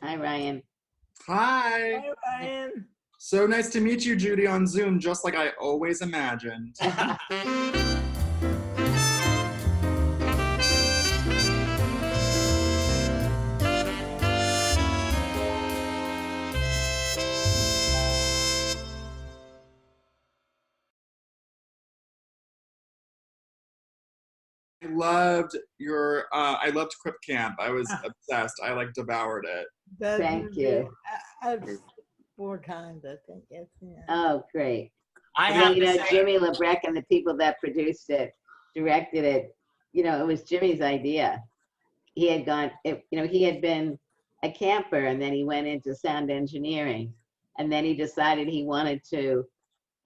Hi, Ryan. Hi. Hi, Ryan. So nice to meet you, Judy, on Zoom, just like I always imagined. I loved Crip Camp. I was obsessed. I devoured it. Thank you. I've 4 times, I think. Yes, yeah. Oh, great. I And have then, to say, Jimmy LeBrecq and the people that produced it, directed it, it was Jimmy's idea. He had he had been a camper and then he went into sound engineering. And then he decided he wanted to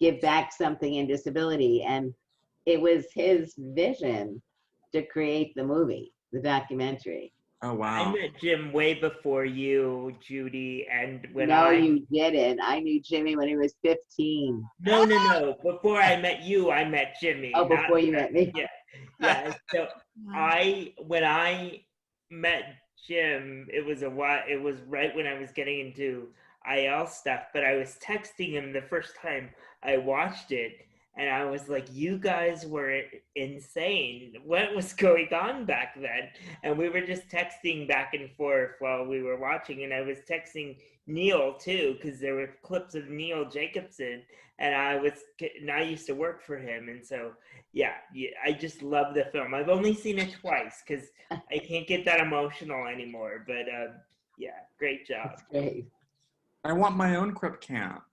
give back something in disability. And it was his vision to create the movie, the documentary. Oh, I wow. met Jim way before you, Judy, and You didn't. I knew Jimmy when he was 15. No. Before I met you, I met Jimmy. Oh, before you met me? Yeah. So when I met Jim, it was right when I was getting into IL stuff, but I was texting him the first time I watched it, and I was like, you guys were insane. What was going on back then? And we were just texting back and forth while we were watching, and I was texting Neil too, because there were clips of Neil Jacobson, and I used to work for him, and so yeah, I just love the film. I've only seen it twice because I can't get that emotional anymore, but yeah, great job. That's great. I want my own Crip Camp.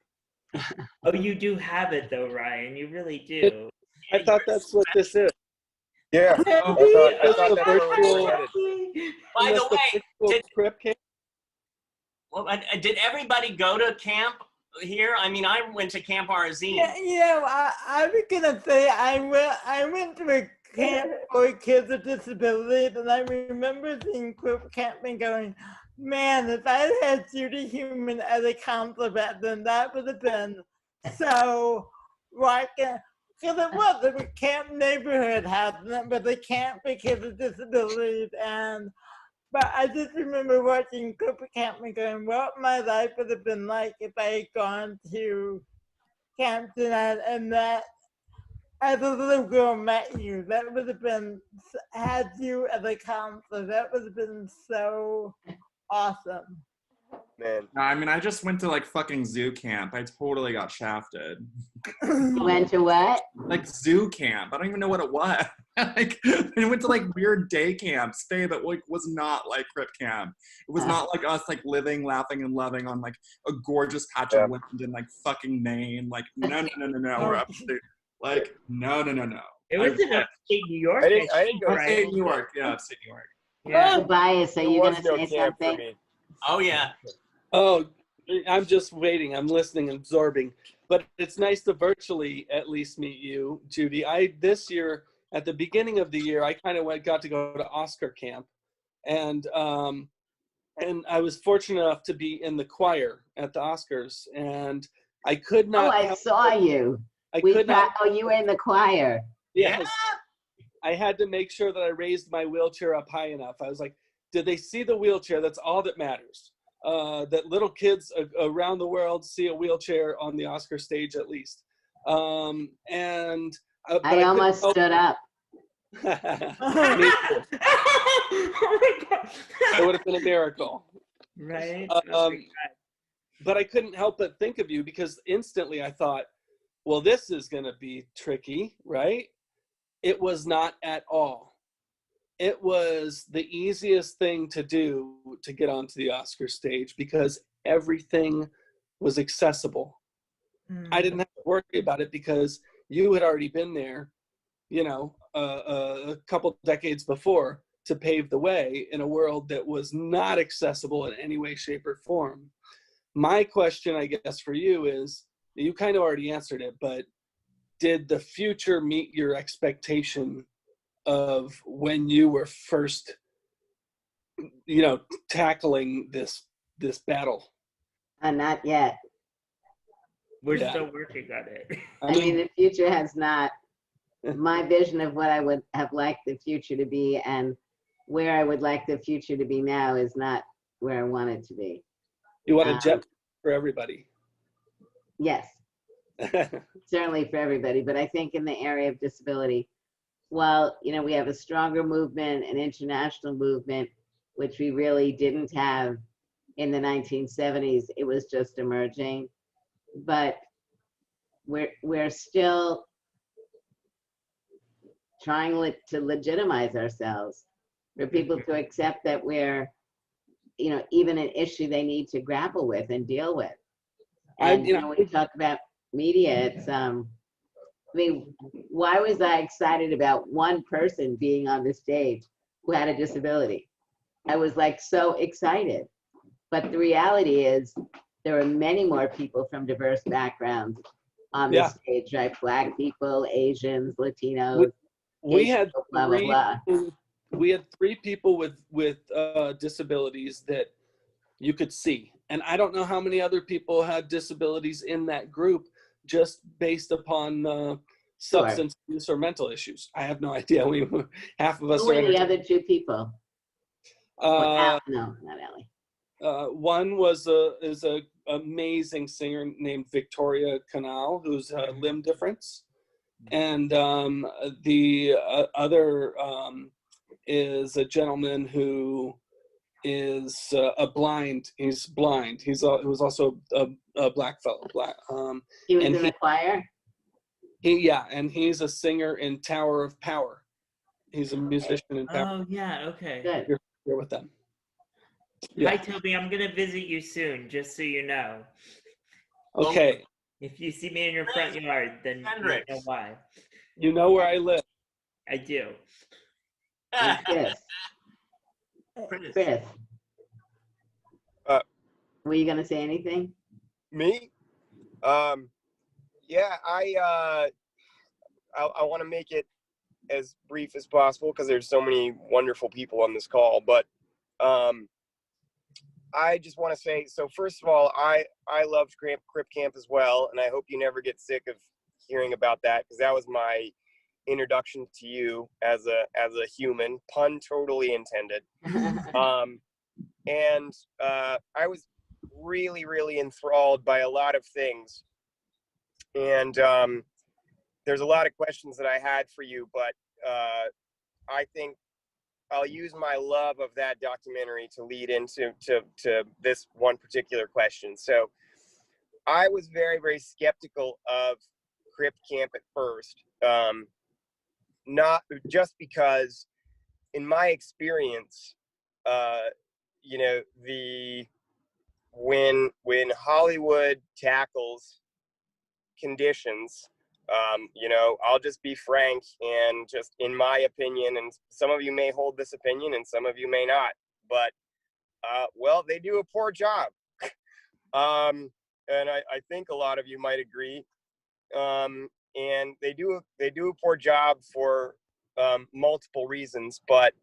Oh, you do have it though, Ryan. You really do. I thought that's what this is. Yeah. Oh, I thought that's where we were headed. By the way, Crip Camp? did everybody go to camp here? I mean, I went to Camp Arazine. I was gonna say I went to a camp for kids with disabilities, and I remember seeing Crip Camp and going, man, if I had Judy Heumann as a counselor back then, that would have been so right. Because it was a camp neighborhood house, but a camp for kids with disabilities, but I just remember watching Cooper Camp and going, what my life would have been like if I had gone to Campton and that as a little girl met you. That would have been, had you as a counselor, that would have been so awesome. Man. I mean, I just went to fucking zoo camp. I totally got shafted. You went to what? Zoo camp. I don't even know what it was. I went to weird day camp stay that was not like Crip Camp. It was not like us living, laughing, and loving on a gorgeous patch of land in fucking Maine. No. We're upstate. No. It was in upstate New York. I didn't go to upstate New York. Yeah, upstate New York. Yeah. Tobias, are you going to say something? Oh, yeah. Oh, I'm just waiting. I'm listening, absorbing. But it's nice to virtually at least meet you, Judy. This year, at the beginning of the year, I kind of got to go to Oscar camp. And I was fortunate enough to be in the choir at the Oscars. And I could not. Oh, I saw you. You were in the choir. Yes. Yeah. I had to make sure that I raised my wheelchair up high enough. I was like, did they see the wheelchair? That's all that matters. That little kids around the world see a wheelchair on the Oscar stage at least. I almost stood up. Me too. Oh my God. It would have been a miracle. Right. But I couldn't help but think of you because instantly I thought, well, this is going to be tricky, right? It was not at all. It was the easiest thing to do to get onto the Oscar stage because everything was accessible. I didn't have to worry about it because you had already been there, a couple decades before to pave the way in a world that was not accessible in any way, shape, or form. My question, I guess, for you is, you kind of already answered it, but did the future meet your expectation of when you were first, tackling this battle? Not yet. We're still working on it. I mean, the future has not, my vision of what I would have liked the future to be and where I would like the future to be now is not where I want it to be. You want a Um, jet for everybody. Yes, certainly for everybody, but I think in the area of disability, while, you know, we have a stronger movement, an international movement, which we really didn't have in the 1970s, it was just emerging, but we're still trying to legitimize ourselves, for people to accept that we're, you know, even an issue they need to grapple with and deal with. And, you know, when you talk about media, it's, I mean, why was I excited about one person being on the stage who had a disability? I was like so excited. But the reality is there are many more people from diverse backgrounds on the stage, right? Black people, Asians, Latinos, We had blah, blah, blah. we had 3 people with disabilities that you could see, and I don't know how many other people had disabilities in that group, just based upon substance use or mental issues. I have no idea. We half of us Who are were the other 2 people? No, not Ellie. One is a amazing singer named Victoria Canal, who's a limb difference, and the other is a gentleman who is a blind. He's blind. He was also a black fellow. He was in the choir? And he's a singer in Tower of Power. He's a musician in Tower. Oh, yeah, okay. Good. You're with them. Hi, Toby. I'm going to visit you soon, just so you know. Okay. If you see me in your front yard, then you know why. You know where I live. I do. And Chris. Were you going to say anything? Me? Yeah, I want to make it as brief as possible because there's so many wonderful people on this call. But I just want to say, so first of all, I loved Crip Camp as well, and I hope you never get sick of hearing about that, because that was my introduction to you as a human, pun totally intended. And I was really, really enthralled by a lot of things, and there's a lot of questions that I had for you, but I think I'll use my love of that documentary to lead into to this one particular question. So I was very, very skeptical of Crip Camp at first, not just because in my experience, you know, when Hollywood tackles conditions, you know, I'll just be frank, and just in my opinion, and some of you may hold this opinion and some of you may not, but well, they do a poor job. And I think a lot of you might agree. And they do a poor job for multiple reasons, but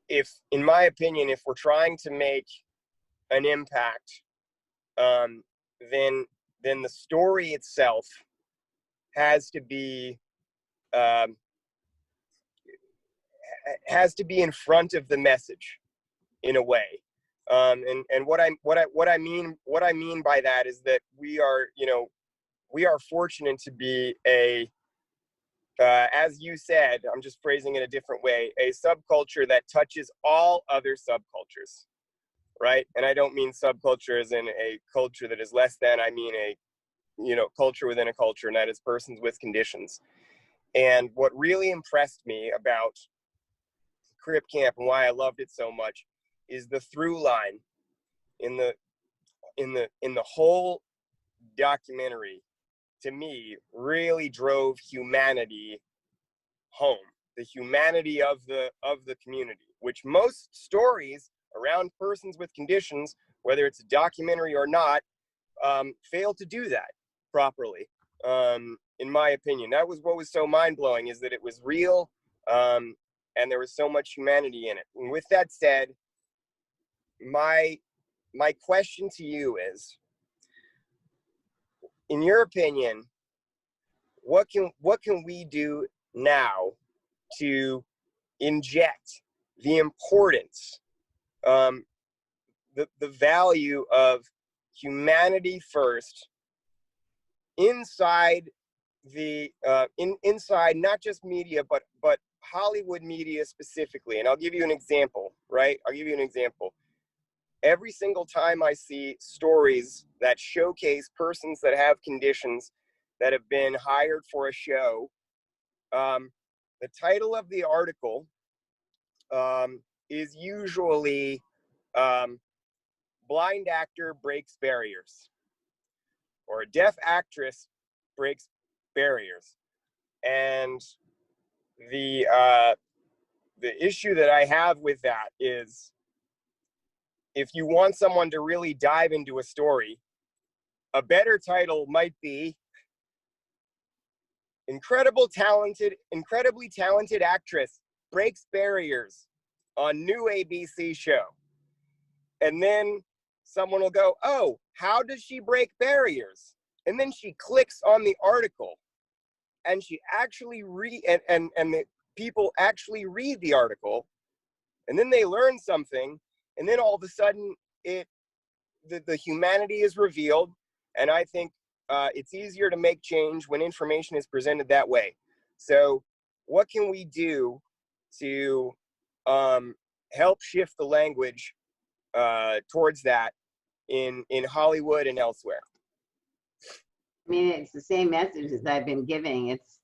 in my opinion, if we're trying to make an impact, then the story itself has to be in front of the message in a way. And what I mean by that is that we are fortunate to be as you said, I'm just phrasing it a different way, a subculture that touches all other subcultures, right? And I don't mean subculture as in a culture that is less than, I mean a culture within a culture, and that is persons with conditions. And what really impressed me about Crip Camp and why I loved it so much is the through line in the whole documentary, to me, really drove humanity home, the humanity of the community, which most stories around persons with conditions, whether it's a documentary or not, fail to do that properly. In my opinion, that was what was so mind-blowing, is that it was real, and there was so much humanity in it. And with that said, my question to you is, in your opinion, what can we do now to inject the importance the value of humanity first inside the inside not just media but Hollywood media specifically. And I'll give you an example, right? I'll give you an example. Every single time I see stories that showcase persons that have conditions that have been hired for a show, the title of the article is usually blind actor breaks barriers, or a deaf actress breaks barriers. And the issue that I have with that is, if you want someone to really dive into a story, a better title might be incredibly talented actress breaks barriers on new ABC show. And then someone will go, oh, how does she break barriers? And then she clicks on the article and she actually and the people actually read the article, and then they learn something, and then all of a sudden the humanity is revealed. And I think it's easier to make change when information is presented that way. So what can we do to help shift the language towards that in Hollywood and elsewhere? I mean, it's the same message as I've been giving. It's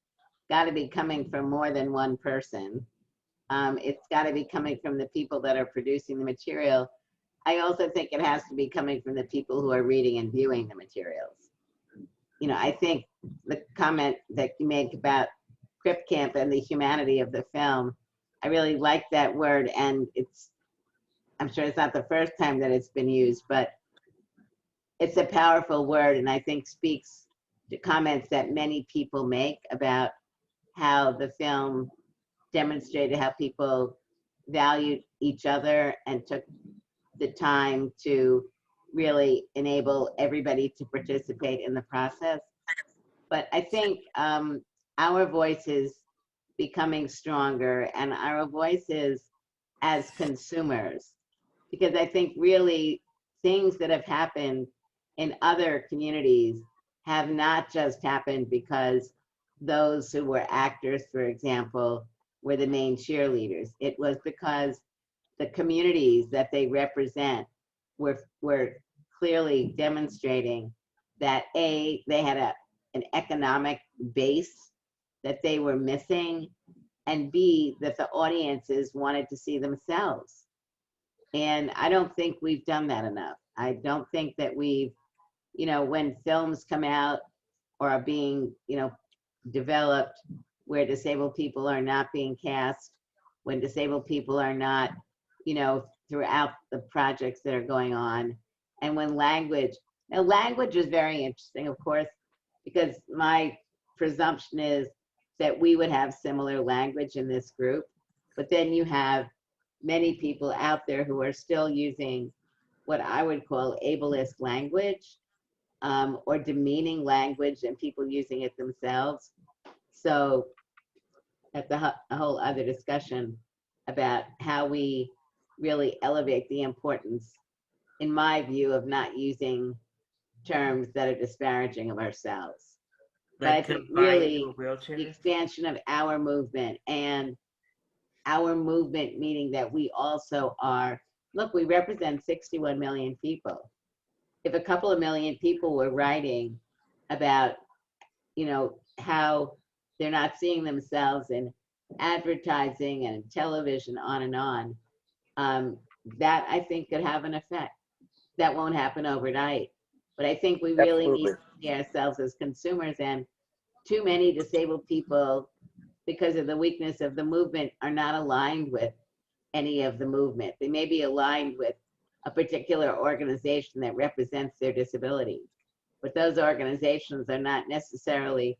got to be coming from more than one person. It's got to be coming from the people that are producing the material. I also think it has to be coming from the people who are reading and viewing the materials. You know, I think the comment that you make about Crip Camp and the humanity of the film, I really like that word, and I'm sure it's not the first time that it's been used, but it's a powerful word, and I think speaks to comments that many people make about how the film demonstrated how people valued each other and took the time to really enable everybody to participate in the process. But I think our voice is becoming stronger, and our voices as consumers, because I think really things that have happened in other communities have not just happened because those who were actors, for example, were the main cheerleaders. It was because the communities that they represent were clearly demonstrating that A, they had an economic base that they were missing, and B, that the audiences wanted to see themselves. And I don't think we've done that enough. I don't think that we've, you know, when films come out or are being, you know, developed where disabled people are not being cast, when disabled people are not, you know, throughout the projects that are going on, and when language is very interesting, of course, because my presumption is that we would have similar language in this group, but then you have many people out there who are still using what I would call ableist language, or demeaning language, and people using it themselves. So that's a whole other discussion about how we really elevate the importance, in my view, of not using terms that are disparaging of ourselves. But I think really the expansion of our movement, and our movement meaning that we also are, look, we represent 61 million people. If a couple of million people were writing about, you know, how they're not seeing themselves in advertising and television, on and on, that I think could have an effect. That won't happen overnight, but I think we really need to see ourselves as consumers, and too many disabled people, because of the weakness of the movement, are not aligned with any of the movement. They may be aligned with a particular organization that represents their disability, but those organizations are not necessarily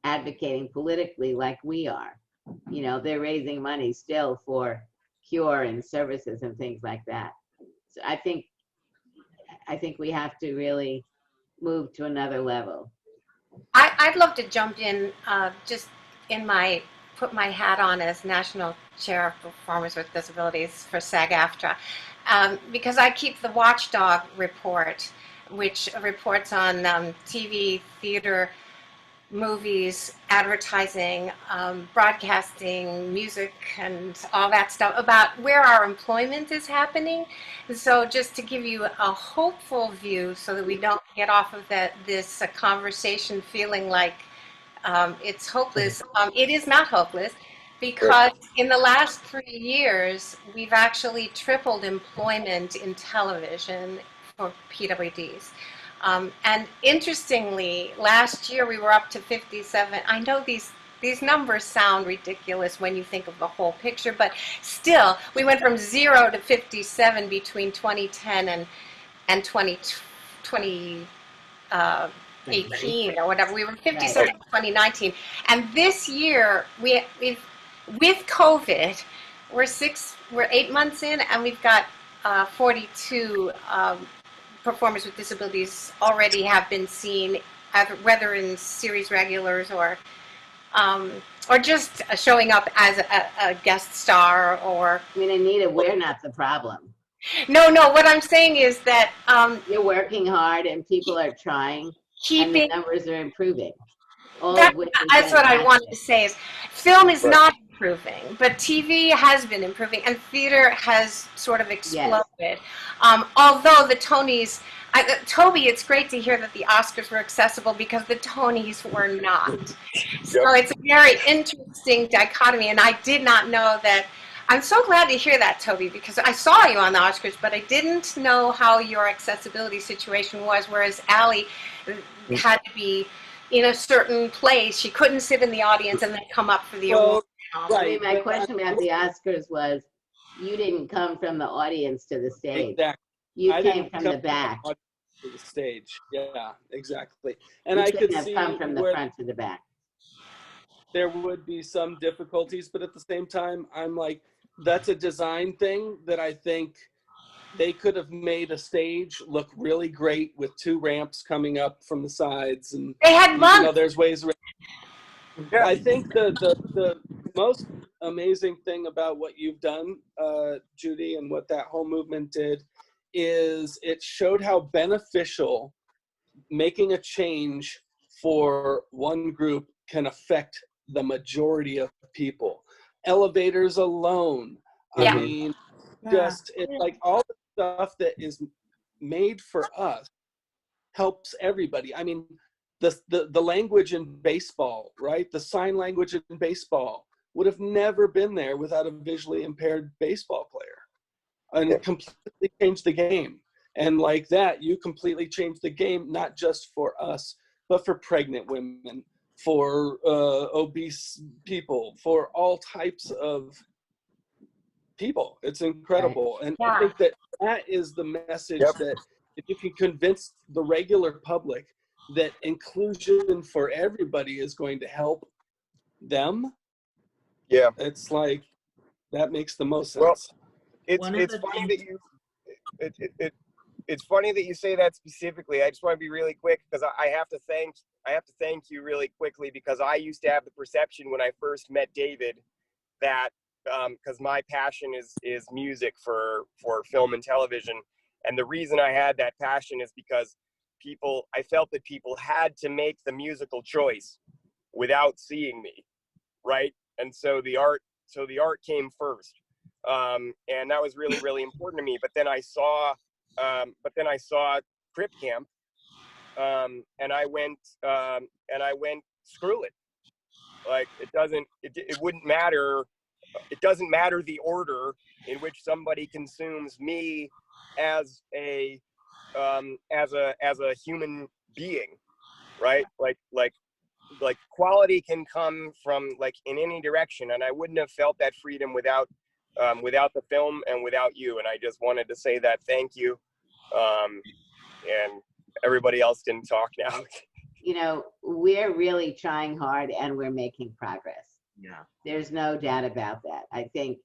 advocating politically like we are. You know, they're raising money still for cure and services and things like that. So I think we have to really move to another level. I'd love to jump in just in my put my hat on as National Chair of Performers with Disabilities for SAG-AFTRA, because I keep the Watchdog report, which reports on TV, theater, movies, advertising, broadcasting, music, and all that stuff about where our employment is happening. And so just to give you a hopeful view so that we don't get off of this conversation feeling like it's hopeless. It is not hopeless because in the last 3 years, we've actually tripled employment in television for PWDs. And interestingly, last year we were up to 57. I know these numbers sound ridiculous when you think of the whole picture, but still, we went from 0 to 57 between 2010 and 2018 or whatever. We were 57 in 2019, and this year we've with COVID, we're 8 months in, and we've got 42. Performers with disabilities already have been seen, whether in series regulars or just showing up as a guest star or. I mean, Anita, we're not the problem. No, what I'm saying is that you're working hard and people are trying, and the numbers are improving. That's what I wanted to say is, film is not improving, but TV has been improving, and theater has sort of exploded. Yes. Although the Tonys, Toby, it's great to hear that the Oscars were accessible because the Tonys were not. So it's a very interesting dichotomy, and I did not know that. I'm so glad to hear that, Toby, because I saw you on the Oscars, but I didn't know how your accessibility situation was, whereas Allie had to be in a certain place. She couldn't sit in the audience and then come up for the award. I mean, my question about the Oscars was, you didn't come from the audience to the stage. Exactly. You came from the back. To the stage. Yeah, exactly. And you I could have see come from the front to the back. There would be some difficulties, but at the same time, I'm like, that's a design thing that I think they could have made a stage look really great with 2 ramps coming up from the sides, and they had there's ways around. Yeah. I think the most amazing thing about what you've done, Judy, and what that whole movement did is it showed how beneficial making a change for one group can affect the majority of people. Elevators alone. I mean, just it's like all the stuff that is made for us helps everybody. I mean, the language in baseball, right? The sign language in baseball would have never been there without a visually impaired baseball player. And it completely changed the game. And like that, you completely changed the game, not just for us, but for pregnant women, for obese people, for all types of people. It's incredible. And I think that is the message that if you can convince the regular public that inclusion for everybody is going to help them, it's like, that makes the most sense. Well, it's funny that you it's funny that you say that specifically. I just want to be really quick because I have to thank you really quickly, because I used to have the perception when I first met David that because my passion is music for film and television, and the reason I had that passion is because I felt that people had to make the musical choice without seeing me, right? And so the art came first. And that was really, really important to me. But then I saw Crip Camp, and I went, screw it. Like, it wouldn't matter. It doesn't matter the order in which somebody consumes me as a human being, right? Like quality can come from like in any direction, and I wouldn't have felt that freedom without the film and without you. And I just wanted to say that thank you. And everybody else can talk now. You know, we're really trying hard and we're making progress. Yeah. There's no doubt about that. I think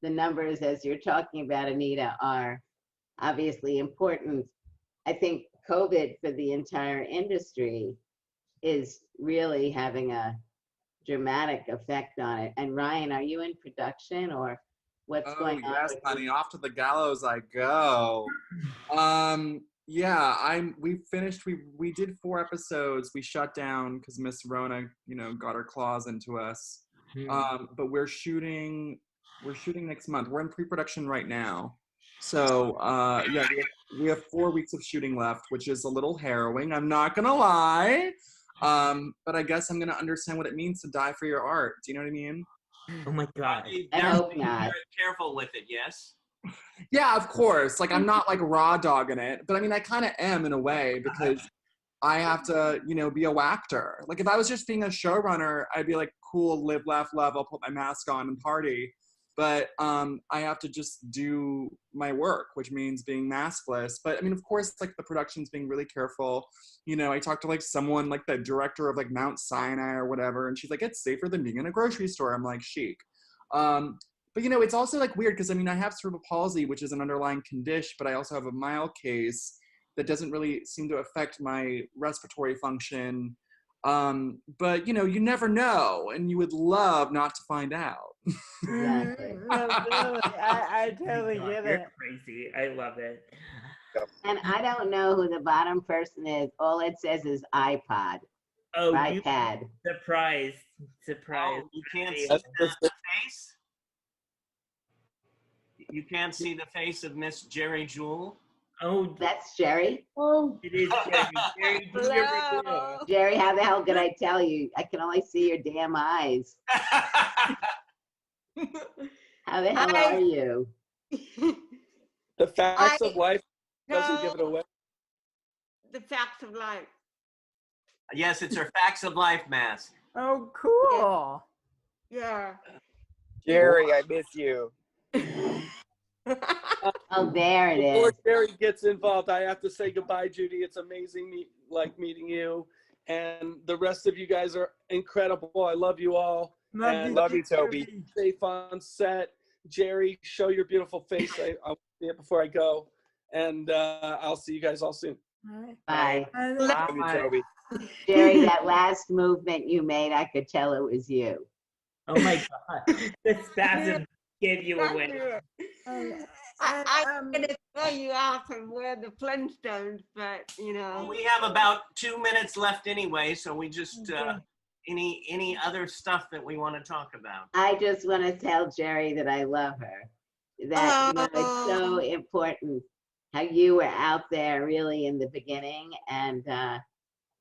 the numbers, as you're talking about, Anita, are obviously important. I think COVID for the entire industry is really having a dramatic effect on it. And Ryan, are you in production or what's going on? Yes, with honey, you? off to the gallows I go. Yeah, we finished. We did 4 episodes. We shut down because Miss Rona, got her claws into us. But we're shooting next month. We're in pre-production right now. So yeah, we have 4 weeks of shooting left, which is a little harrowing. I'm not gonna lie. But I guess I'm gonna understand what it means to die for your art. Do you know what I mean? Oh my God. I hope not. Very careful with it, yes? Yeah, of course. Like, I'm not like raw dogging it, but I mean, I kind of am in a way because I have to, be a wactor. Like, if I was just being a showrunner, I'd be like, cool, live, laugh, love. I'll put my mask on and party. But I have to just do my work, which means being maskless. But I mean, of course, like the production's being really careful. I talked to like someone, like the director of like Mount Sinai or whatever, and she's like, it's safer than being in a grocery store. I'm like, chic. But it's also like weird because I mean, I have cerebral palsy, which is an underlying condition, but I also have a mild case that doesn't really seem to affect my respiratory function. But you never know, and you would love not to find out. Exactly. No, totally. I totally get You're it. crazy. I love it. And I don't know who the bottom person is. All it says is iPod Oh, or you iPad. surprised. Oh, you can't see That's the face? You can't see the face of Miss Jerry Jewell? Oh, That's Jerry. it is Jerry. Jerry, do your review. Jerry, how the hell could I tell you? I can only see your damn eyes. How the hell Hi. are you? The facts of I life doesn't give it know away. the facts of life. Yes, it's her Facts of Life mask. Oh, cool. Yeah. Jerry, I miss you. Oh, there it Before is. Jerry gets involved, I have to say goodbye, Judy. It's amazing meeting you. And the rest of you guys are incredible. I love you all. And Love you, Toby. safe on set. Jerry, show your beautiful face. I'll see it before I go. And I'll see you guys all soon. Bye. Love you, Toby. Jerry, that last movement you made, I could tell it was you. Oh my God. The spasm gave you away. I'm going to throw you off and wear the Flintstones, but, Well, we have about 2 minutes left anyway, so we just, any other stuff that we want to talk about? I just want to tell Jerry that I love her. That it's so important how you were out there really in the beginning and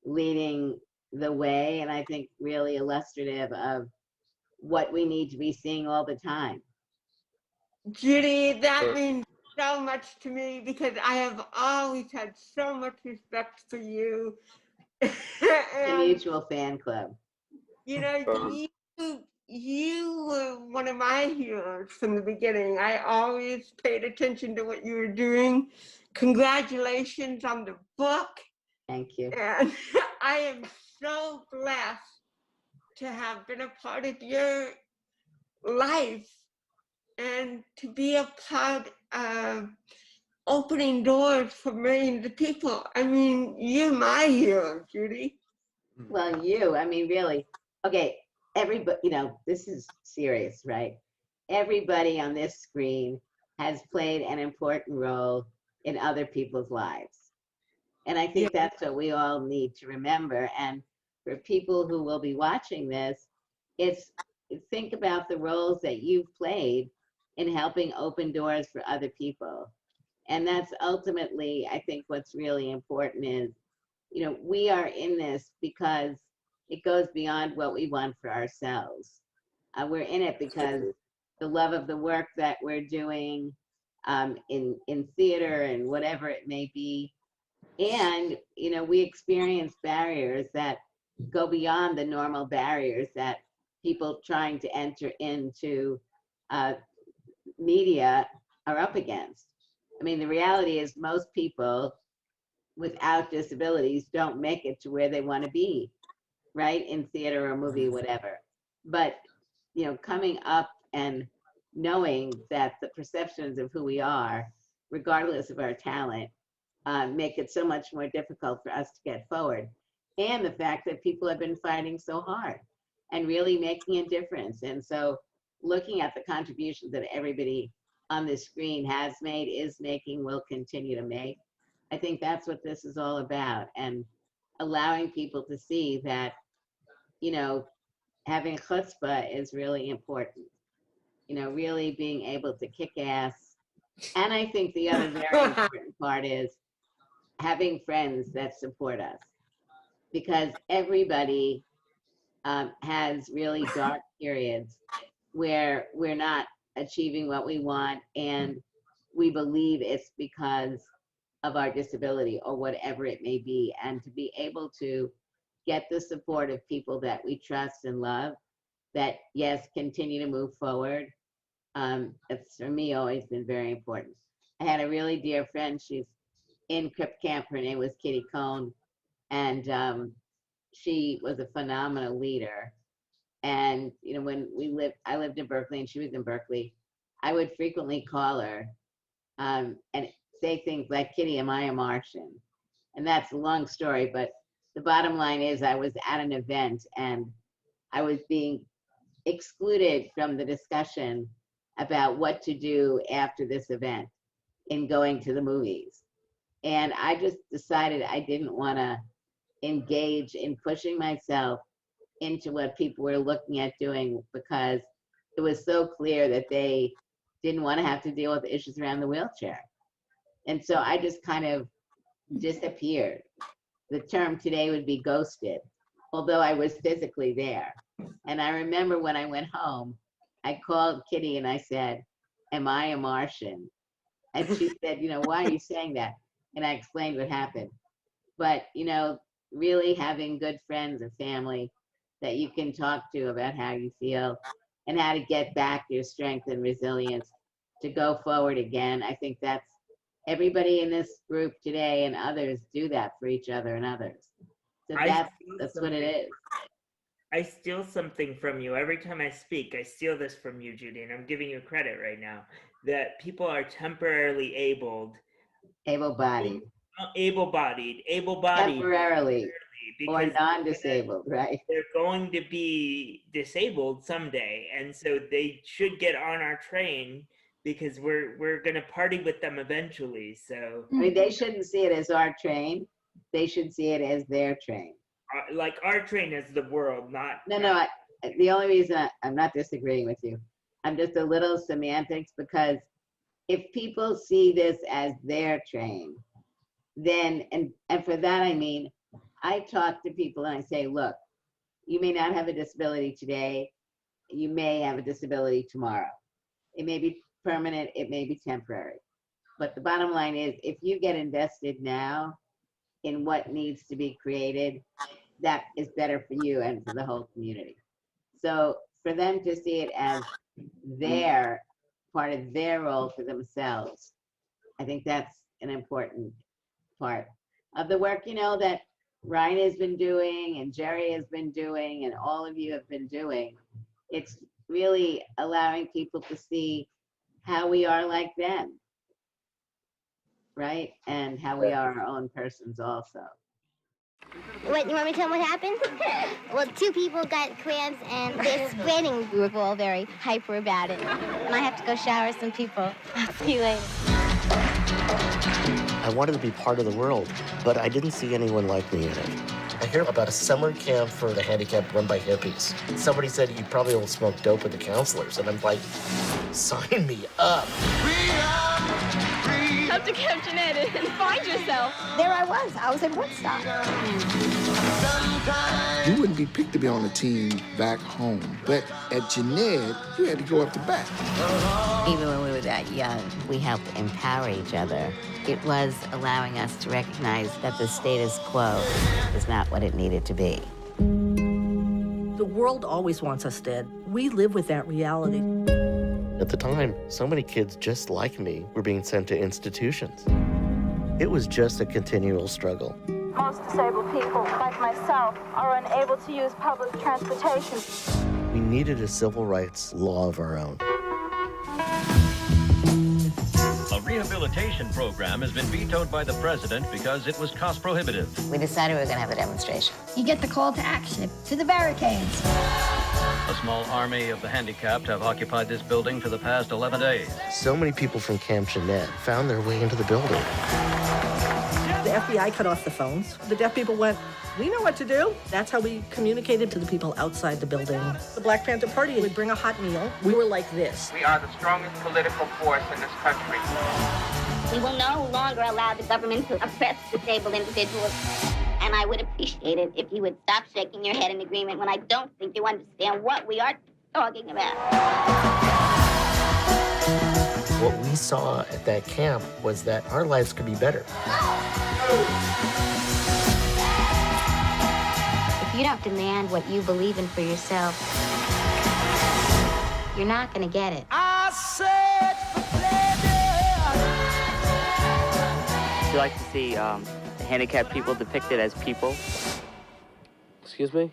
leading the way, and I think really illustrative of what we need to be seeing all the time. Judy, that means so much to me because I have always had so much respect for you. The And, mutual fan club. you were one of my heroes from the beginning. I always paid attention to what you were doing. Congratulations on the book. Thank you. And I am so blessed to have been a part of your life and to be a part of opening doors for millions of people. I mean, you're my hero, Judy. Well, I mean, really. Okay, everybody, this is serious, right? Everybody on this screen has played an important role in other people's lives. And I think that's what we all need to remember. And for people who will be watching this, think about the roles that you've played in helping open doors for other people. And that's ultimately, I think, what's really important is, we are in this because it goes beyond what we want for ourselves. We're in it because the love of the work that we're doing in theater and whatever it may be. And, we experience barriers that go beyond the normal barriers that people trying to enter into media are up against. I mean, the reality is most people without disabilities don't make it to where they want to be, right? In theater or movie, whatever. But, coming up and knowing that the perceptions of who we are, regardless of our talent, make it so much more difficult for us to get forward. And the fact that people have been fighting so hard. and really making a difference. And so looking at the contributions that everybody on the screen has made, is making, will continue to make, I think that's what this is all about. And allowing people to see that, you know, having chutzpah is really important. You know, really being able to kick ass. And I think the other very important part is having friends that support us, because everybody has really dark periods where we're not achieving what we want, and we believe it's because of our disability or whatever it may be. And to be able to get the support of people that we trust and love, that yes, continue to move forward, it's for me always been very important. I had a really dear friend, she's in Crip Camp, her name was Kitty Cohn, and she was a phenomenal leader. And you know, when I lived in Berkeley and she was in Berkeley, I would frequently call her and say things like, Kitty, am I a Martian? And that's a long story, but the bottom line is I was at an event and I was being excluded from the discussion about what to do after this event in going to the movies. And I just decided I didn't want to engage in pushing myself into what people were looking at doing, because it was so clear that they didn't want to have to deal with issues around the wheelchair. And so I just kind of disappeared. The term today would be ghosted, although I was physically there. And I remember when I went home, I called Kitty and I said, am I a Martian? And she said, you know, why are you saying that? And I explained what happened. But, you know, really having good friends and family that you can talk to about how you feel and how to get back your strength and resilience to go forward again. I think that's everybody in this group today, and others do that for each other and others. So that's what it is. I steal something from you. Every time I speak, I steal this from you, Judy, and I'm giving you credit right now, that people are temporarily able-bodied, temporarily, or non-disabled, right? They're going to be disabled someday, and so they should get on our train because we're going to party with them eventually. So I mean, they shouldn't see it as our train. They should see it as their train. Like our train is the world, not... No, the only reason I'm not disagreeing with you, I'm just a little semantics, because if people see this as their train, then, and for that I mean, I talk to people and I say, look, you may not have a disability today, you may have a disability tomorrow. It may be permanent, it may be temporary. But the bottom line is, if you get invested now in what needs to be created, that is better for you and for the whole community. So for them to see it as their part of their role for themselves, I think that's an important part of the work, you know, that Ryan has been doing and Jerry has been doing and all of you have been doing. It's really allowing people to see how we are like them, right? And how we are our own persons also. What, you want me to tell them what happened? Well, two people got cramps and they're spreading. We were all very hyper about it. And I have to go shower some people. I'll see you later. I wanted to be part of the world, but I didn't see anyone like me in it. I hear about a summer camp for the handicapped run by hippies. Somebody said you probably will smoke dope with the counselors, and I'm like, sign me up. Have to Captioning and find yourself. There I was in Woodstock. You wouldn't be picked to be on a team back home, but at Jeanette, you had to go up to bat. Even when we were that young, we helped empower each other. It was allowing us to recognize that the status quo is not what it needed to be. The world always wants us dead. We live with that reality. At the time, so many kids just like me were being sent to institutions. It was just a continual struggle. Most disabled people, like myself, are unable to use public transportation. We needed a civil rights law of our own. A rehabilitation program has been vetoed by the president because it was cost prohibitive. We decided we were going to have a demonstration. You get the call to action, to the barricades. A small army of the handicapped have occupied this building for the past 11 days. So many people from Camp Jeanette found their way into the building. The FBI cut off the phones. The deaf people went, we know what to do. That's how we communicated to the people outside the building. The Black Panther Party would bring a hot meal. We were like this. We are the strongest political force in this country. We will no longer allow the government to oppress disabled individuals. And I would appreciate it if you would stop shaking your head in agreement when I don't think you understand what we are talking about. What we saw at that camp was that our lives could be better. If you don't demand what you believe in for yourself, you're not going to get it. I said for pleasure. Do you like to see handicapped people depicted as people? Excuse me?